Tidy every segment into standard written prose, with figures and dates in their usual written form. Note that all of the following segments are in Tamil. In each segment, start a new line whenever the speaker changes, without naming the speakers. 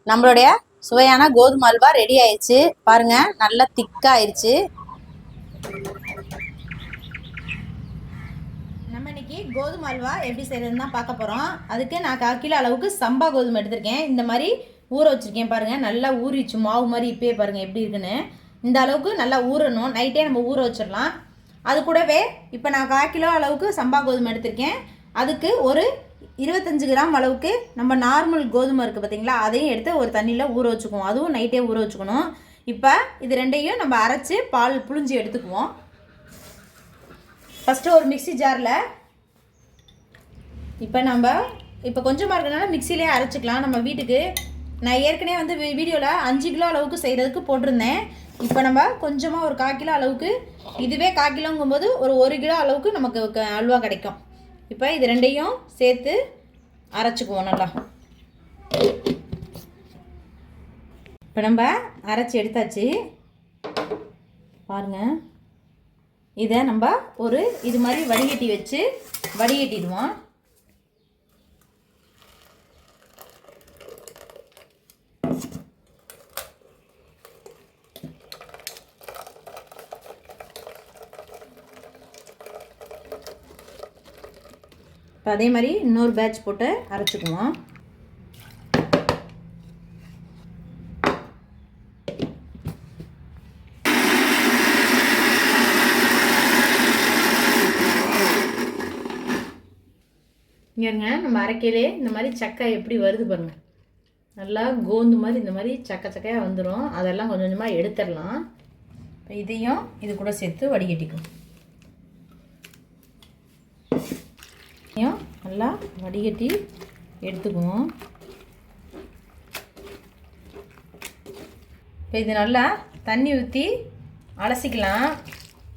நம்மளுடைய சுவையான கோதுமை அல்வா ரெடி ஆயிடுச்சு பாருங்க, நல்லா திக்கா ஆயிடுச்சு. நம்ம இன்னைக்கு கோதுமை அல்வா எப்படி செய்யறதுன்னு தான் பார்க்க போறோம். அதுக்கு நான் 1/4 கிலோ அளவுக்கு சம்பா கோதுமை எடுத்திருக்கேன். இந்த மாதிரி ஊற வச்சிருக்கேன் பாருங்க, நல்லா ஊறிச்சு மாவு மாதிரி. இப்பயே பாருங்க எப்படி இருக்குன்னு. இந்த அளவுக்கு நல்லா ஊறணும். நைட்டே நம்ம ஊற வச்சிடலாம். அது கூடவே இப்போ நான் 1/4 கிலோ அளவுக்கு சம்பா கோதுமை எடுத்திருக்கேன். அதுக்கு ஒரு 25 கிராம் அளவுக்கு நம்ம நார்மல் கோதுமை இருக்குது பார்த்தீங்களா, அதையும் எடுத்து ஒரு தண்ணியில் ஊற வச்சுக்குவோம். அதுவும் நைட்டே ஊற வச்சுக்கணும். இப்போ இது ரெண்டையும் நம்ம அரைச்சி பால் புழிஞ்சி எடுத்துக்குவோம். ஃபஸ்ட்டு ஒரு மிக்சி ஜாரில் இப்போ கொஞ்சமாக இருக்கிறனால மிக்சிலே அரைச்சிக்கலாம். நம்ம வீட்டுக்கு நான் ஏற்கனவே வந்து வீடியோவில் 5 கிலோ அளவுக்கு செய்கிறதுக்கு போட்டிருந்தேன். இப்போ நம்ம கொஞ்சமாக ஒரு 1/4 கிலோ அளவுக்கு, இதுவே 1/4 கிலோங்கும்போது ஒரு 1 கிலோ அளவுக்கு நமக்கு அல்வா கிடைக்கும். இப்போ இது ரெண்டையும் சேர்த்து அரைச்சிக்குவோம் நல்லா. இப்போ நம்ம அரைச்சி எடுத்தாச்சு பாருங்கள். இதை நம்ம ஒரு இது மாதிரி வடிகட்டி வச்சு வடிகட்டிடுவோம். இப்போ அதே மாதிரி இன்னொரு பேட்ச் போட்டு அரைச்சிக்குவோம். இங்கேங்க நம்ம அரைக்கையிலே இந்த மாதிரி சக்கை எப்படி வருது பாருங்க, நல்லா கோந்து மாதிரி இந்த மாதிரி சக்கையாக வந்துடும். அதெல்லாம் கொஞ்சம் கொஞ்சமாக எடுத்துடலாம். இப்போ இதையும் இது கூட சேர்த்து வடிகட்டிக்கும். நல்லா வடிகட்டி எடுத்துக்குவோம். இப்போ இது நல்லா தண்ணி ஊற்றி அலசிக்கலாம்.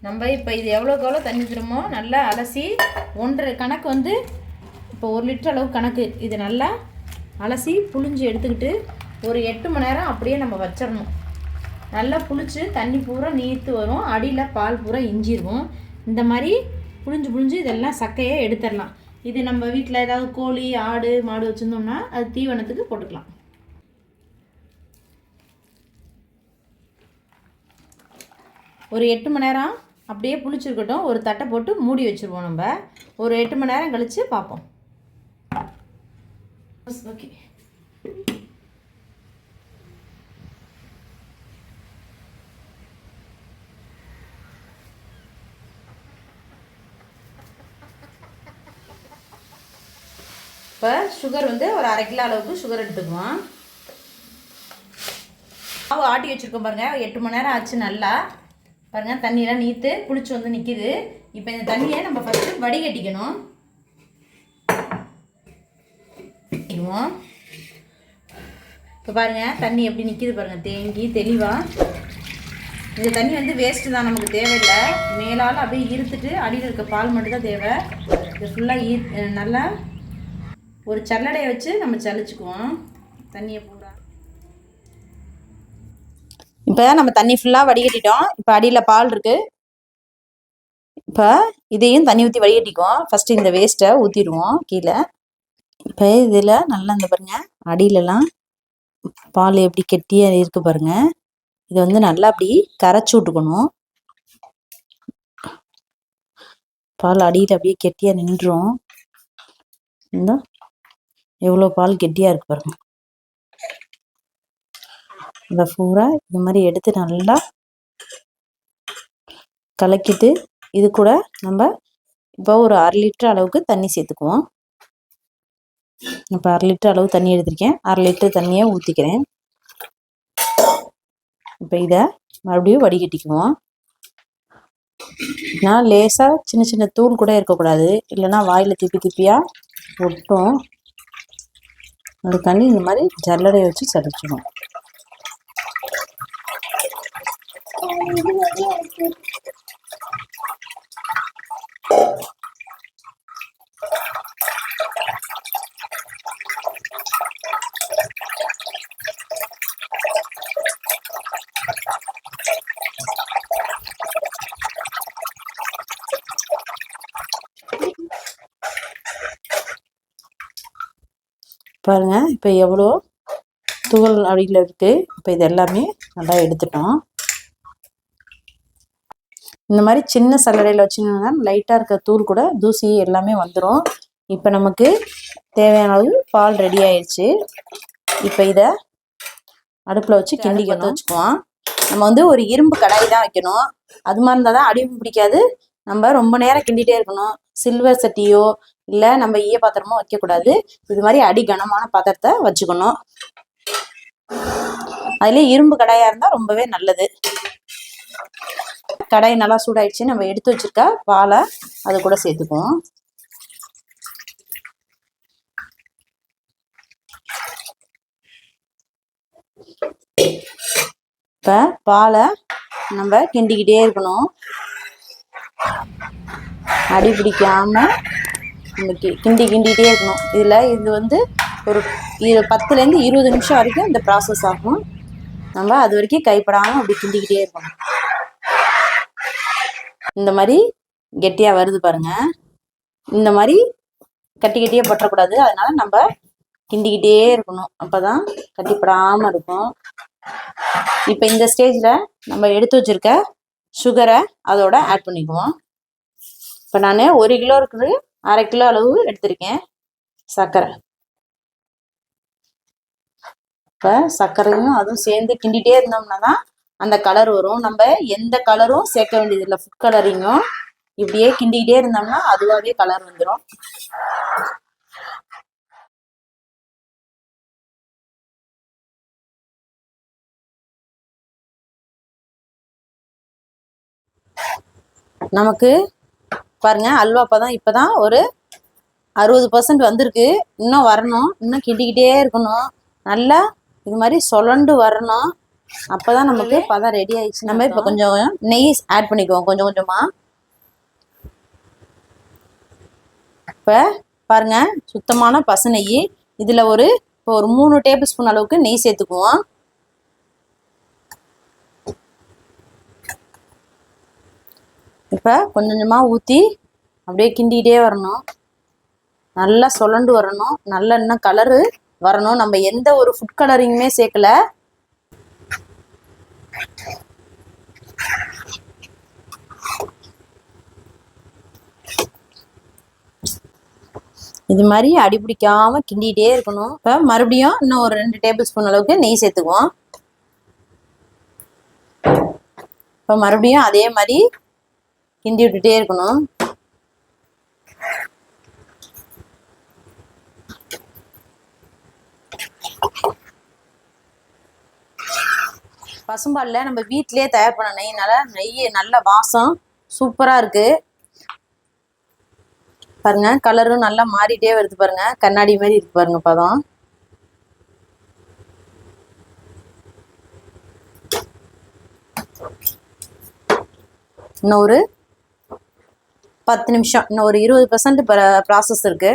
நம்ம இப்போ இது எவ்வளோக்கு எவ்வளோ தண்ணி ஊற்றுறோமோ நல்லா அலசி 1.5 கணக்கு வந்து இப்போ 1 லிட்டர் அளவு கணக்கு இது நல்லா அலசி புழிஞ்சு எடுத்துக்கிட்டு ஒரு 8 மணி நேரம் அப்படியே நம்ம வச்சிடணும். நல்லா புளிச்சு தண்ணி பூரா நீர்த்து வரும், அடியில் பால் பூரா இஞ்சிருவோம். இந்த மாதிரி புழிஞ்சு இதெல்லாம் சக்கையை எடுத்துடலாம். இது நம்ம வீட்டில் ஏதாவது கோழி ஆடு மாடு வச்சுருந்தோம்னா அது தீவனத்துக்கு போட்டுக்கலாம். ஒரு 8 மணி நேரம் அப்படியே புளிச்சிருக்கட்டும். ஒரு தட்டை போட்டு மூடி வச்சுருவோம். நம்ம ஒரு 8 மணி நேரம் கழித்து பார்ப்போம். ஓகே, இப்போ சுகர் வந்து ஒரு 1/2 கிலோ அளவுக்கு சுகர் எடுத்துக்குவோம். மாவு ஆட்டி வச்சுருக்கோம் பாருங்கள். 8 மணி நேரம் ஆச்சு. நல்லா பாருங்கள், தண்ணியெல்லாம் நீத்து புளிச்சு வந்து நிற்கிது. இப்போ இந்த தண்ணியை நம்ம ஃபஸ்ட்டு வடிகட்டிக்கணும். இப்போ பாருங்கள் தண்ணி எப்படி நிற்கிது பாருங்கள், தேங்கி தெளிவாக. இந்த தண்ணி வந்து வேஸ்ட்டு தான், நமக்கு தேவையில்லை. மேலால் அப்படியே இருத்துட்டு அடியில் இருக்க பால் மட்டும் தான் தேவை. இது ஃபுல்லாக நல்லா ஒரு சல்லடையை வச்சு நம்ம சலிச்சுக்குவோம் தண்ணியை பூரா. இப்போ நம்ம தண்ணி ஃபுல்லாக வடிகட்டிட்டோம். இப்போ அடியில் பால் இருக்குது. இப்போ இதையும் தண்ணி ஊற்றி வடிகட்டிக்குவோம். ஃபஸ்ட்டு இந்த வேஸ்ட்டை ஊற்றிடுவோம் கீழே. இப்போ இதில் நல்லா இந்த பாருங்க, அடியிலலாம் பால் எப்படி கெட்டியாக இருக்குது பாருங்க. இதை வந்து நல்லா அப்படி கரைச்சி விட்டுக்கணும். பால் அடியில் அப்படியே கெட்டியாக நின்றுடும். இந்த எவ்வளோ பால் கெட்டியாக இருக்கு பாருங்க. இந்த பூரா இந்த மாதிரி எடுத்து நல்லா கலக்கிட்டு இது கூட நம்ம இப்போ ஒரு 1/2 லிட்டர் அளவுக்கு தண்ணி சேர்த்துக்குவோம். இப்போ 1/2 லிட்டர் அளவு தண்ணி எடுத்திருக்கேன். 1/2 லிட்டர் தண்ணியை ஊற்றிக்கிறேன். இப்போ இதை மறுபடியும் வடிகட்டிக்குவோம். நான் லேசாக சின்ன சின்ன தூள் கூட இருக்கக்கூடாது, இல்லைன்னா வாயில் திப்பியாக ஒட்டும். அதுக்காண்டி இந்த மாதிரி ஜல்லடையை வச்சு சலிச்சிடும். பாருங்க இப்போ எவ்வளோ தூள் அடியில் இருக்குது. இப்போ இது எல்லாமே நல்லா எடுத்துட்டோம். இந்த மாதிரி சின்ன சல்லடையில் வச்சுங்கன்னா லைட்டாக இருக்க தூள் கூட தூசி எல்லாமே வந்துடும். இப்போ நமக்கு தேவையான அளவு பால் ரெடி ஆயிடுச்சு. இப்போ இதை அடுப்பில் வச்சு கிண்டி வச்சுக்குவோம். நம்ம வந்து ஒரு இரும்பு கடாய் தான் வைக்கணும். அது மாதிரி இருந்தால் தான் அடி பிடிக்காது. நம்ம ரொம்ப நேரம் கிண்டிகிட்டே இருக்கணும். சில்வர் சட்டியோ இல்லை நம்ம ஈய பாத்திரமோ வைக்கக்கூடாது. இது மாதிரி அடி கனமான பாத்திரத்தை வச்சுக்கணும். அதுலேயே இரும்பு கடாயாக இருந்தால் ரொம்பவே நல்லது. கடாய் நல்லா சூடாயிடுச்சு. நம்ம எடுத்து வச்சிருக்க பாலை அது கூட சேர்த்துக்குவோம். இப்போ பாலை நம்ம கிண்டிக்கிட்டே இருக்கணும். அடி பிடிக்காம நம்ம கிண்டிக்கிட்டே இருக்கணும். இது வந்து ஒரு 10லேருந்து 20 நிமிஷம் வரைக்கும் இந்த ப்ராசஸ் ஆகும். நம்ம அது வரைக்கும் கைப்படாமல் அப்படி கிண்டிக்கிட்டே இருக்கணும். இந்த மாதிரி கெட்டியாக வருது பாருங்க. இந்த மாதிரி கட்டி கட்டியே பற்றக்கூடாது. அதனால நம்ம கிண்டிக்கிட்டே இருக்கணும். அப்போதான் கட்டிப்படாமல் இருக்கும். இப்போ இந்த ஸ்டேஜில் நம்ம எடுத்து வச்சிருக்க சுகரை அதோட ஆட் பண்ணிக்குவோம். இப்போ நான் 1 கிலோ இருக்குது 1/2 கிலோ அளவு எடுத்திருக்கேன் சர்க்கரை. இப்போ சர்க்கரையும் அதுவும் சேர்ந்து கிண்டிகிட்டே இருந்தோம்னா தான் அந்த கலர் வரும். நம்ம எந்த கலரும் சேர்க்க வேண்டியதில்லை. ஃபுட் கலரிங்கும் இப்படியே கிண்டிக்கிட்டே இருந்தோம்னா அதுவாகவே கலர் வந்துடும். நமக்கு பாருங்க அல்வா இப்போதான் ஒரு 60% வந்திருக்கு. இன்னும் வரணும். இன்னும் கிண்டிக்கிட்டே இருக்கணும். நல்லா இது மாதிரி சொலண்டு வரணும். அப்போதான் நமக்கு பதம் ரெடி ஆயிடுச்சு. நம்ம இப்போ கொஞ்சம் நெய் ஆட் பண்ணிக்குவோம் கொஞ்சம் கொஞ்சமாக. இப்போ பாருங்க சுத்தமான பசு நெய். இதில் ஒரு 3 டேபிள் ஸ்பூன் அளவுக்கு நெய் சேர்த்துக்குவோம். இப்போ கொஞ்சம் கொஞ்சமாக ஊற்றி அப்படியே கிண்டிகிட்டே வரணும். நல்லா சொலண்டு வரணும். நல்ல இன்னும் கலரு வரணும். நம்ம எந்த ஒரு ஃபுட் கலரிங்குமே சேர்க்கல. இது மாதிரி அடி பிடிக்காம கிண்டிகிட்டே இருக்கணும். இப்போ மறுபடியும் இன்னும் ஒரு 2 டேபிள் ஸ்பூன் அளவுக்கு நெய் சேர்த்துக்குவோம். இப்போ மறுபடியும் அதே மாதிரி கிண்டி விட்டுட்டே இருக்கணும். பசும்பாலில் நம்ம வீட்டிலே தயார் பண்ண நெய்னால நெய் நல்ல வாசம் சூப்பராக இருக்கு. பாருங்க கலரும் நல்லா மாறிட்டே வருது பாருங்க. கண்ணாடி மாதிரி இருக்கு பாருங்க பதம். இன்னும் ஒரு 10 நிமிஷம், இன்னும் ஒரு 20% ப்ராசஸ் இருக்கு.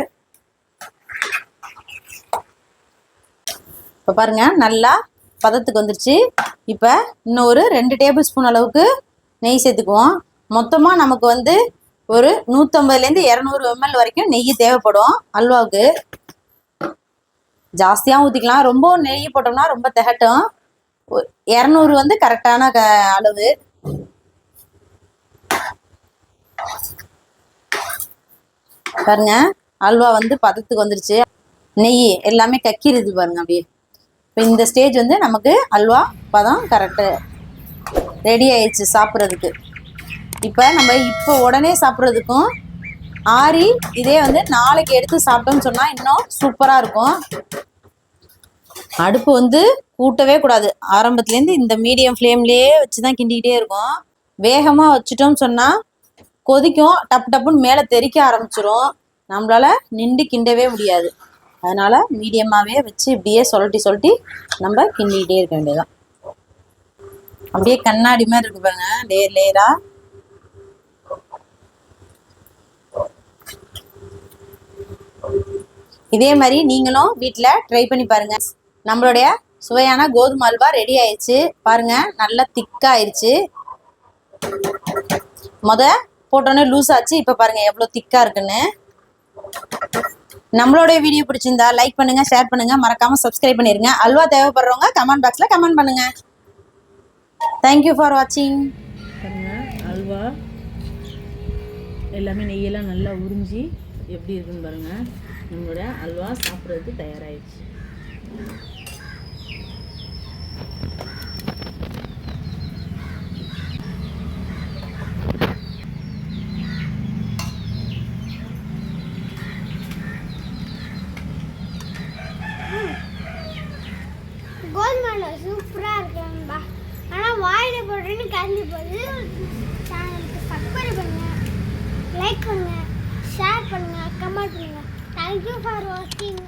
இப்போ பாருங்க நல்லா பதத்துக்கு வந்துருச்சு. இப்போ இன்னும் ஒரு 2 டேபிள் ஸ்பூன் அளவுக்கு நெய் சேர்த்துக்குவோம். மொத்தமாக நமக்கு வந்து ஒரு 150லேருந்து 200 ml வரைக்கும் நெய் தேவைப்படும் அல்வாவுக்கு. ஜாஸ்தியாக ஊற்றிக்கலாம். ரொம்ப நெய் போட்டோம்னா ரொம்ப திகட்டும். 200 வந்து கரெக்டான அளவு. பாருங்க அல்வா வந்து பதத்துக்கு வந்துருச்சு. நெய் எல்லாமே கக்கிருது பாருங்க அப்படியே. இப்போ இந்த ஸ்டேஜ் வந்து நமக்கு அல்வா பதம் கரெக்டு ரெடி ஆயிடுச்சு சாப்பிட்றதுக்கு. இப்போ நம்ம உடனே சாப்பிட்றதுக்கும் ஆறி இதே வந்து நாளைக்கு எடுத்து சாப்பிட்டோம்னு சொன்னால் இன்னும் சூப்பராக இருக்கும். அடுப்பு வந்து கூட்டவே கூடாது. ஆரம்பத்துலேருந்து இந்த மீடியம் ஃப்ளேம்லேயே வச்சு தான் கிண்டிக்கிட்டே இருக்கும். வேகமாக வச்சுட்டோம்னு சொன்னால் கொதிக்கும், டப்பு டப்புன்னு மேலே தெறிக்க ஆரம்பிச்சிரும். நம்மளால நின்று கிண்டவே முடியாது. அதனால மீடியமாகவே வச்சு இப்படியே சொல்லட்டி நம்ம கிண்டிக்கிட்டே இருக்க வேண்டியதுதான். அப்படியே கண்ணாடி மாதிரி இருக்கு பாருங்க, லேயர் லேயரா. இதே மாதிரி நீங்களும் வீட்டில் ட்ரை பண்ணி பாருங்க. நம்மளுடைய சுவையான கோதுமை அல்வா ரெடி ஆயிடுச்சு. பாருங்க நல்லா திக்கா ஆயிடுச்சு. போட்டோன்னே லூஸ் ஆச்சு. இப்போ பாருங்க எவ்வளோ திக்கா இருக்குன்னு.
நம்மளோட வீடியோ பிடிச்சிருந்தா லைக் பண்ணுங்க, ஷேர் பண்ணுங்க, மறக்காம சப்ஸ்கிரைப் பண்ணிருங்க. அல்வா தேவைப்படுறவங்க கமெண்ட் பாக்ஸ்ல கமெண்ட் பண்ணுங்க. தேங்க்யூ ஃபார் வாட்சிங்.
பாருங்க அல்வா எல்லாமே நெய்யெல்லாம் நல்லா உறிஞ்சி எப்படி இருக்குன்னு பாருங்க. நம்மளோட அல்வா சாப்பிட்றதுக்கு தயாராகிடுச்சு.
கோதுமை சூப்பராக இருக்கும்பா. ஆனால் வாயில் போடுறேன்னு கலந்து போது சேனலுக்கு சப்ஸ்கிரைப் பண்ணுங்கள், லைக் பண்ணுங்கள், ஷேர் பண்ணுங்கள், கமெண்ட் பண்ணுங்கள். தேங்க்யூ ஃபார் வாட்சிங்.